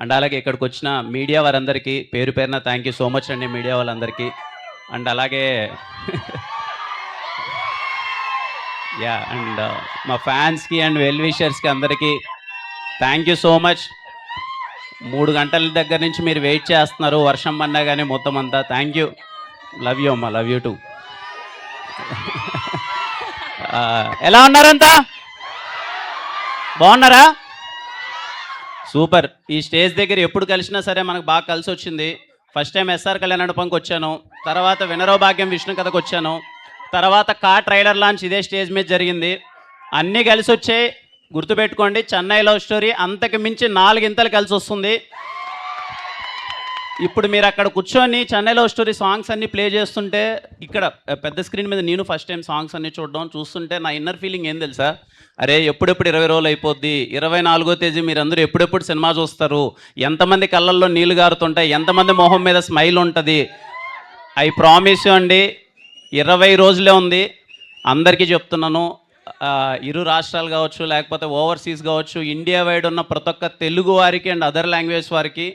And అలాగే ఇక్కడికి వచ్చిన మీడియా వారందరికీ పేరు పేరున థ్యాంక్ యూ సో మచ్ అండి మీడియా వాళ్ళందరికీ. అండ్ అలాగే యా అండ్ మా ఫ్యాన్స్కి అండ్ వెల్ విషర్స్కి అందరికీ థ్యాంక్ యూ సో మచ్. 3 గంటల దగ్గర నుంచి మీరు వెయిట్ చేస్తున్నారు, వర్షం పడినా కానీ మొత్తం అంతా. థ్యాంక్ యూ, లవ్ యూ అమ్మ, లవ్ యూ టూ. ఎలా ఉన్నారంతా? బాగున్నారా? సూపర్. ఈ స్టేజ్ దగ్గర ఎప్పుడు కలిసినా సరే మనకు బాగా కలిసి వచ్చింది. ఫస్ట్ టైం ఎస్ఆర్ కళ్యాణమండపంకి వచ్చాను, తర్వాత వినరో భాగ్యం విష్ణు కథకు వచ్చాను, తర్వాత ట్రైలర్ లాంచ్ ఇదే స్టేజ్ మీద జరిగింది. అన్నీ కలిసి వచ్చాయి. గుర్తుపెట్టుకోండి, చెన్నై లవ్ స్టోరీ అంతకు మించి 4 ఇంతలు కలిసి వస్తుంది. ఇప్పుడు మీరు అక్కడ కూర్చొని చెన్నై లవ్ స్టోరీ సాంగ్స్ అన్నీ ప్లే చేస్తుంటే, ఇక్కడ పెద్ద స్క్రీన్ మీద నేను ఫస్ట్ టైం సాంగ్స్ అన్నీ చూస్తుంటే నా ఇన్నర్ ఫీలింగ్ ఏం తెలుసా? అరే ఎప్పుడెప్పుడు 20 రోజులు అయిపోద్ది, 24వ తేదీ మీరందరూ ఎప్పుడెప్పుడు సినిమా చూస్తారు, ఎంతమంది కళ్ళల్లో నీళ్లు గారుతుంటాయి, ఎంతమంది మొహం మీద స్మైల్ ఉంటుంది. ఐ ప్రామిస్ యూ అండి, 20 రోజులే ఉంది. అందరికీ చెప్తున్నాను, ఇరు రాష్ట్రాలు కావచ్చు, లేకపోతే ఓవర్సీస్ కావచ్చు, ఇండియా వైడ్ ఉన్న ప్రతి ఒక్క తెలుగు వారికి అండ్ అదర్ లాంగ్వేజ్ వారికి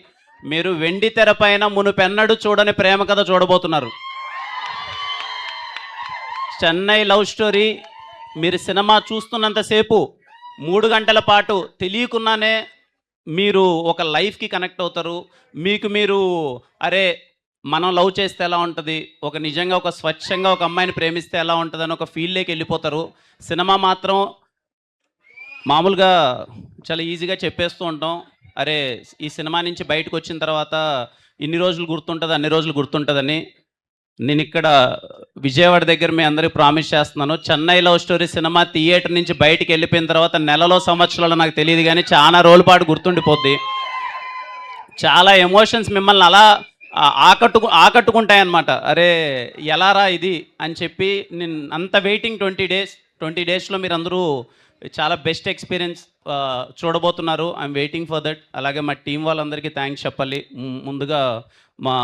మీరు వెండి తెర పైన మునుపెన్నడు చూడని ప్రేమ కథ చూడబోతున్నారు. చెన్నై లవ్ స్టోరీ మీరు సినిమా చూస్తున్నంతసేపు 3 గంటల పాటు తెలియకుండానే మీరు ఒక లైఫ్కి కనెక్ట్ అవుతారు. మీకు మీరు అరే మనం లవ్ చేస్తే ఎలా ఉంటుంది, ఒక నిజంగా ఒక స్వచ్ఛంగా ఒక అమ్మాయిని ప్రేమిస్తే ఎలా ఉంటుంది అని ఒక ఫీల్డ్లోకి వెళ్ళిపోతారు. సినిమా మాత్రం మామూలుగా చాలా ఈజీగా చెప్పేస్తూ ఉంటాం, అరే ఈ సినిమా నుంచి బయటకు వచ్చిన తర్వాత ఇన్ని రోజులు గుర్తుంటుంది, అన్ని రోజులు గుర్తుంటుందని. నేను ఇక్కడ విజయవాడ దగ్గర మీ అందరికీ ప్రామిస్ చేస్తున్నాను, Chennai love story cinema theatre నుంచి బయటికి వెళ్ళిపోయిన తర్వాత నెలలో సంవత్సరాలు నాకు తెలియదు కానీ చాలా రోజుల పాటు గుర్తుండిపోద్ది. చాలా ఎమోషన్స్ మిమ్మల్ని అలా ఆకట్టుకుంటాయన్నమాట. అరే ఎలారా ఇది అని చెప్పి నేను అంత వెయిటింగ్ 20 డేస్లో మీరు అందరూ చాలా బెస్ట్ ఎక్స్పీరియన్స్ చూడబోతున్నారు. I'm waiting for that. అలాగే మా టీం వాళ్ళందరికీ థ్యాంక్స్ చెప్పాలి. ముందుగా మా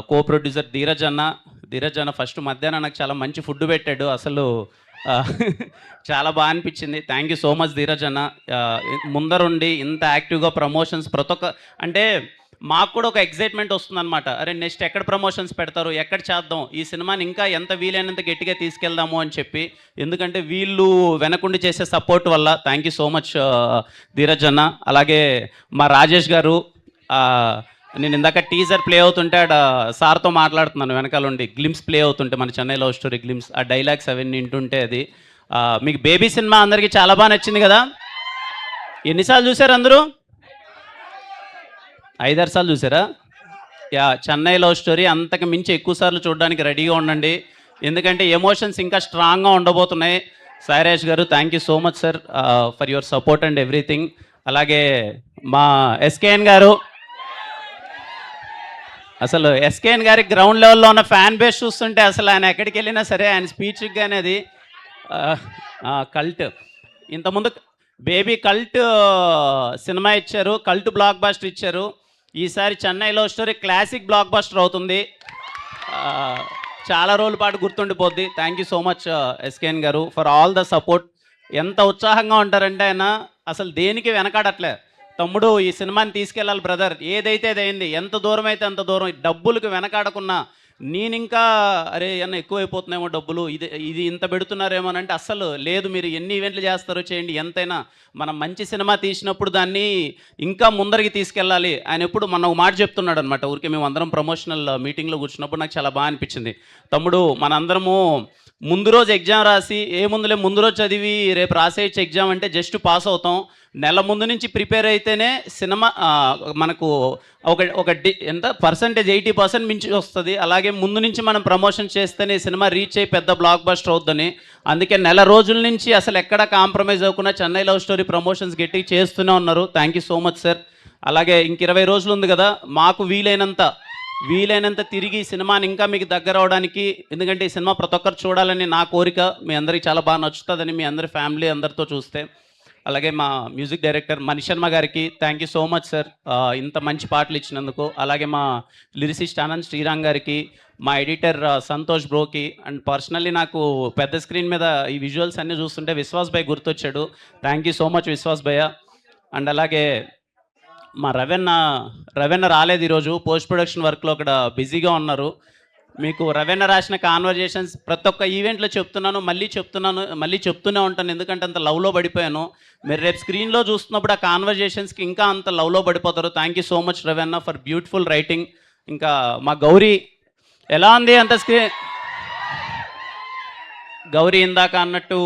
కో ప్రొడ్యూసర్ ధీరజ్ అన్న ఫస్ట్ మధ్యాహ్నం నాకు చాలా మంచి ఫుడ్ పెట్టాడు, అసలు చాలా బాగా అనిపించింది. Thank you so much Dheeraj అన్న. ముందరుండి ఇంత యాక్టివ్గా ప్రమోషన్స్ ప్రతి ఒక్క, అంటే మాకు కూడా ఒక ఎగ్జైట్మెంట్ వస్తుందన్నమాట. అరే నెక్స్ట్ ఎక్కడ ప్రమోషన్స్ పెడతారు, ఎక్కడ చేద్దాం, ఈ సినిమాని ఇంకా ఎంత వీలైనంత గట్టిగా తీసుకెళ్దాము అని చెప్పి. ఎందుకంటే వీళ్ళు వెనకుండి చేసే సపోర్ట్ వల్ల. Thank you so much Dheeraj అన్న. అలాగే మా రాజేష్ గారు, నేను ఇందాక టీజర్ ప్లే అవుతుంటే సార్తో మాట్లాడుతున్నాను, వెనకాల ఉండి గ్లిమ్స్ ప్లే అవుతుంటే మన చెన్నై లవ్ స్టోరీ గ్లిమ్స్, ఆ డైలాగ్స్ అవన్నీ వింటుంటే అది మీకు బేబీ సినిమా అందరికీ చాలా బాగా నచ్చింది కదా? ఎన్నిసార్లు చూసారు అందరూ? 5-6 సార్లు చూసారా? యా, చెన్నై లవ్ స్టోరీ అంతకు మించి ఎక్కువ సార్లు చూడడానికి రెడీగా ఉండండి, ఎందుకంటే ఎమోషన్స్ ఇంకా స్ట్రాంగ్గా ఉండబోతున్నాయి. సాయిరాజ్ గారు thank you so much sir for your support and everything. అలాగే మా ఎస్కేఎన్ గారు, అసలు ఎస్కేఎన్ గారి గ్రౌండ్ లెవెల్లో ఉన్న ఫ్యాన్ బేస్ చూస్తుంటే అసలు ఆయన ఎక్కడికి వెళ్ళినా సరే ఆయన స్పీచ్కి కానీ అది కల్ట్. ఇంతకుముందు బేబీ కల్ట్ సినిమా ఇచ్చారు, కల్ట్ బ్లాక్ బాస్టర్ ఇచ్చారు. ఈసారి Chennai love story classic blockbuster అవుతుంది, చాలా రోజుల పాటు గుర్తుండిపోద్ది. Thank you so much SKN garu for all the support. ఎంత ఉత్సాహంగా ఉంటారంటే ఆయన అసలు దేనికి వెనకాడట్లే. తమ్ముడు ఈ సినిమాని తీసుకెళ్ళాలి బ్రదర్, ఏదైతే అదైంది, ఎంత దూరం అయితే అంత దూరం, డబ్బులకు వెనకాడకున్నా. నేను ఇంకా అరే అన్న ఎక్కువైపోతున్నాయేమో డబ్బులు, ఇది ఇంత పెడుతున్నారేమోనంటే అస్సలు లేదు, మీరు ఎన్ని ఈవెంట్లు చేస్తారో చేయండి, ఎంతైనా మనం మంచి సినిమా తీసినప్పుడు దాన్ని ఇంకా ముందరికి తీసుకెళ్ళాలి. ఆయన ఎప్పుడు మన ఒక మాట చెప్తున్నాడు అనమాట. ఊరికే మేము అందరం ప్రమోషనల్ మీటింగ్లో కూర్చున్నప్పుడు నాకు చాలా బాగా అనిపించింది. తమ్ముడు మనందరము ముందు రోజు ఎగ్జామ్ రాసి ఏముందులే ముందు రోజు చదివి రేపు రాసేయచ్చు ఎగ్జామ్ అంటే జస్ట్ పాస్ అవుతాం. నెల ముందు నుంచి ప్రిపేర్ అయితేనే సినిమా మనకు ఎంత పర్సంటేజ్ 80% మించి వస్తుంది. అలాగే ముందు నుంచి మనం ప్రమోషన్ చేస్తేనే సినిమా రీచ్ అయ్యి పెద్ద బ్లాక్ బస్టర్ అవుద్దని. అందుకే నెల రోజుల నుంచి అసలు ఎక్కడ కాంప్రమైజ్ అవ్వకుండా చెన్నై లవ్ స్టోరీ ప్రమోషన్స్ గట్టిగా చేస్తూనే ఉన్నారు. Thank you so much sir. అలాగే ఇంక 20 రోజులు ఉంది కదా, మాకు వీలైనంత తిరిగి సినిమాని ఇంకా మీకు దగ్గర అవడానికి, ఎందుకంటే ఈ సినిమా ప్రతి ఒక్కరు చూడాలని నా కోరిక. మీ అందరికీ చాలా బాగా నచ్చుతుందని మీ అందరి ఫ్యామిలీ అందరితో చూస్తే. అలాగే మా మ్యూజిక్ డైరెక్టర్ మణిశర్మ గారికి thank you so much sir ఇంత మంచి పాటలు ఇచ్చినందుకు. అలాగే మా లిరిసిస్ట్ ఆనంద్ శ్రీరామ్ గారికి, మా ఎడిటర్ సంతోష్ బ్రోకి, అండ్ పర్సనల్లీ నాకు పెద్ద స్క్రీన్ మీద ఈ విజువల్స్ అన్నీ చూస్తుంటే విశ్వాస్ భయ్ గుర్తొచ్చాడు. Thank you so much Vishwas bhaiya. And అలాగే మా రవెన్న రాలేదు ఈరోజు, పోస్ట్ ప్రొడక్షన్ వర్క్లో అక్కడ బిజీగా ఉన్నారు. మీకు రవెన్న రాసిన కాన్వర్జేషన్స్ ప్రతి ఒక్క ఈవెంట్లో చెప్తున్నాను, మళ్ళీ చెప్తూనే ఉంటాను, ఎందుకంటే అంత లవ్లో పడిపోయాను. మీరు రేపు స్క్రీన్లో చూస్తున్నప్పుడు ఆ కాన్వర్జేషన్స్కి ఇంకా అంత లవ్లో పడిపోతారు. Thank you so much Ravanna for beautiful writing. ఇంకా మా గౌరీ ఎలా ఉంది అంత గౌరీ ఇందాక అన్నట్టు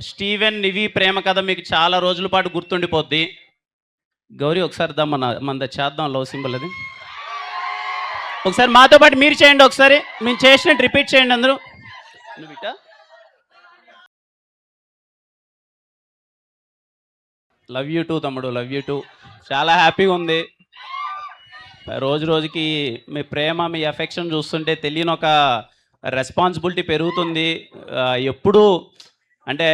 స్టీవెన్ నివి ప్రేమ కథ మీకు చాలా రోజుల పాటు గుర్తుండిపోద్ది. గౌరీ ఒకసారి మన చేద్దాం లవ్ సింబల్ అది. ఒకసారి మాతో పాటు మీరు చేయండి, ఒకసారి మేము చేసినట్టు రిపీట్ చేయండి అందరూ. లవ్ యూ టూ తమ్ముడు, లవ్ యూ టూ. చాలా హ్యాపీగా ఉంది. రోజుకి మీ ప్రేమ, మీ ఎఫెక్షన్ చూస్తుంటే తెలియని ఒక రెస్పాన్సిబిలిటీ పెరుగుతుంది. ఎప్పుడు అంటే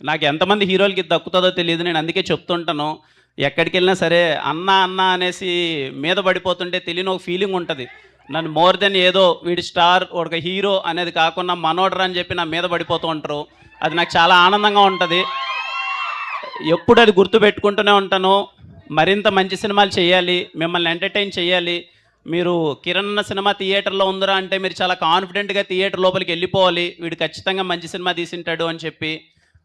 నాకు ఎంతమంది హీరోలకి దక్కుతుందో తెలియదు, నేను అందుకే చెప్తుంటాను. ఎక్కడికి వెళ్ళినా సరే అన్న అనేసి మీద పడిపోతుంటే తెలియని ఒక ఫీలింగ్ ఉంటుంది. నన్ను మోర్ దెన్ ఏదో వీడి స్టార్ ఒక హీరో అనేది కాకుండా మనోడర్ అని చెప్పి నా మీద పడిపోతూ ఉంటారు. అది నాకు చాలా ఆనందంగా ఉంటుంది. ఎప్పుడు అది గుర్తుపెట్టుకుంటూనే ఉంటాను. మరింత మంచి సినిమాలు చేయాలి, మిమ్మల్ని ఎంటర్టైన్ చేయాలి. మీరు కిరణ్ సినిమా థియేటర్లో ఉందిరా అంటే మీరు చాలా కాన్ఫిడెంట్గా థియేటర్ లోపలికి వెళ్ళిపోవాలి, వీడు ఖచ్చితంగా మంచి సినిమా తీసింటాడు అని చెప్పి.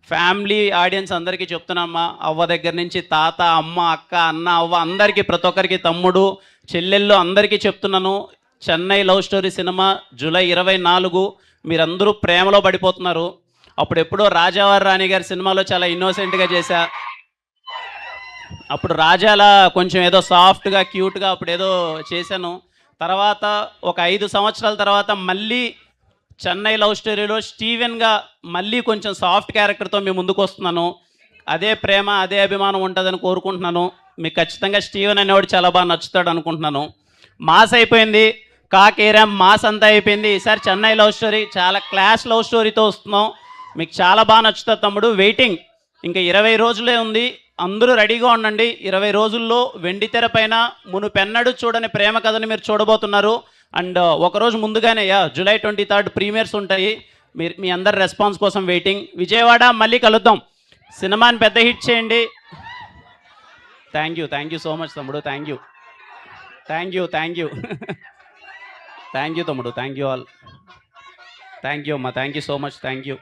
ఫ్యామిలీ ఆడియన్స్ అందరికీ చెప్తున్నామ్మా, అవ్వ దగ్గర నుంచి తాత, అమ్మ, అక్క, అన్న, అవ్వ అందరికీ, ప్రతి ఒక్కరికి, తమ్ముడు, చెల్లెళ్ళు అందరికీ చెప్తున్నాను. Chennai love story cinema July 24 మీరందరూ ప్రేమలో పడిపోతున్నారు. అప్పుడెప్పుడో రాజావారి రాణి గారి సినిమాలో చాలా ఇన్నోసెంట్గా చేశా. అప్పుడు రాజాలా కొంచెం ఏదో సాఫ్ట్గా క్యూట్గా అప్పుడు ఏదో చేశాను. తర్వాత ఒక 5 సంవత్సరాల తర్వాత మళ్ళీ చెన్నై లవ్ స్టోరీలో స్టీవెన్గా మళ్ళీ కొంచెం సాఫ్ట్ క్యారెక్టర్తో మీ ముందుకు వస్తున్నాను. అదే ప్రేమ, అదే అభిమానం ఉంటుందని కోరుకుంటున్నాను. మీకు ఖచ్చితంగా స్టీవెన్ అనేవాడు చాలా బాగా నచ్చుతాడు అనుకుంటున్నాను. మాస్ అయిపోయింది, కాకేరాం మాస్ అంతా అయిపోయింది. ఈసారి చెన్నై లవ్ స్టోరీ చాలా క్లాస్ లవ్ స్టోరీతో వస్తున్నాం. మీకు చాలా బాగా నచ్చుతుంది తమ్ముడు. వెయిటింగ్, ఇంకా 20 రోజులే ఉంది, అందరూ రెడీగా ఉండండి. 20 రోజుల్లో వెండితెర పైన మునుపెన్నడూ చూడని ప్రేమ కథని మీరు చూడబోతున్నారు. అండ్ ఒకరోజు ముందుగానే జూలై 23 ప్రీమియర్స్ ఉంటాయి. మీ అందరి రెస్పాన్స్ కోసం వెయిటింగ్. విజయవాడ మళ్ళీ కలుద్దాం. సినిమాని పెద్ద హిట్ చేయండి. థ్యాంక్ యూ సో మచ్ తమ్ముడు. థ్యాంక్ యూ తమ్ముడు. Thank you all. Thank you అమ్మా. Thank you so much. Thank you.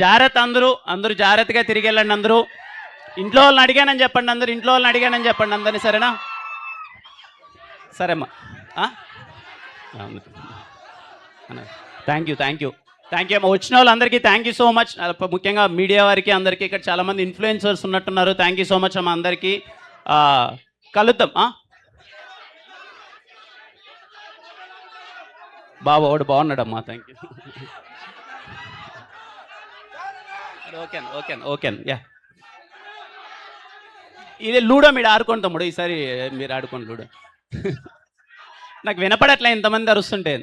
జాగ్రత్త, అందరూ జాగ్రత్తగా తిరిగి వెళ్ళండి. అందరూ ఇంట్లో వాళ్ళని అడిగానని చెప్పండి. అందరిని సరేనా? సరేమ్మా. థ్యాంక్ యూ అమ్మా. వచ్చిన వాళ్ళందరికీ థ్యాంక్ యూ సో మచ్. ముఖ్యంగా మీడియా వారికి అందరికీ, ఇక్కడ చాలామంది ఇన్ఫ్లుయెన్సర్స్ ఉన్నట్టున్నారు. థ్యాంక్ యూ సో మచ్ అమ్మా అందరికీ. కలుద్దాం. వాడు బాగున్నాడమ్మా. Thank you. Okay yeah. ఇది లూడో మీరు ఆడుకోండి తమ్ముడు, ఈసారి మీరు ఆడుకోండి లూడో. నాకు వినపడట్లే ఇంతమంది అరుస్తుంటే.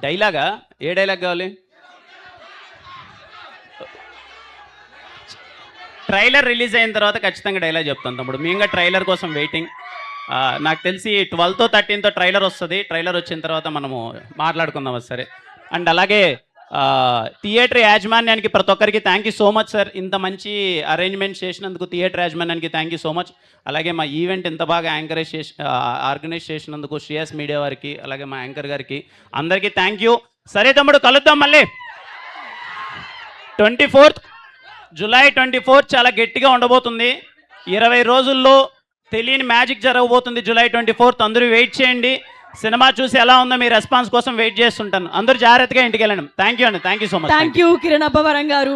డైలాగా? ఏ డైలాగ్ కావాలి? ట్రైలర్ రిలీజ్ అయిన తర్వాత ఖచ్చితంగా డైలాగ్ చెప్తాను తమ్ముడు. మేము ట్రైలర్ కోసం వెయిటింగ్. నాకు తెలిసి 12తో 13తో ట్రైలర్ వస్తుంది. ట్రైలర్ వచ్చిన తర్వాత మనము మాట్లాడుకుందాం అది సరే. అండ్ అలాగే థియేటర్ యాజమాన్యానికి ప్రతి ఒక్కరికి thank you so much sir. ఇంత మంచి అరేంజ్మెంట్ చేసినందుకు థియేటర్ యాజమాన్యానికి థ్యాంక్ యూ సో మచ్. అలాగే మా ఈవెంట్ ఇంత బాగా ఆర్గనైజ్ చేసినందుకు శ్రేయస్ మీడియా వారికి, అలాగే మా యాంకర్ గారికి అందరికీ థ్యాంక్ యూ. సరే తమ్ముడు, కలుద్దాం మళ్ళీ. 24th జూలై 24 చాలా గట్టిగా ఉండబోతుంది. 20 రోజుల్లో తెలియని మ్యాజిక్ జరగబోతుంది. జూలై 24 అందరూ వెయిట్ చేయండి. సినిమా చూసి ఎలా ఉందో మీ రెస్పాన్స్ కోసం వెయిట్ చేస్తుంటాను. అందరూ జాగ్రత్తగా ఇంటికి వెళ్ళండి. థ్యాంక్ యూ అండి. Thank you so much. Thank you Kiran Abbavaram గారు.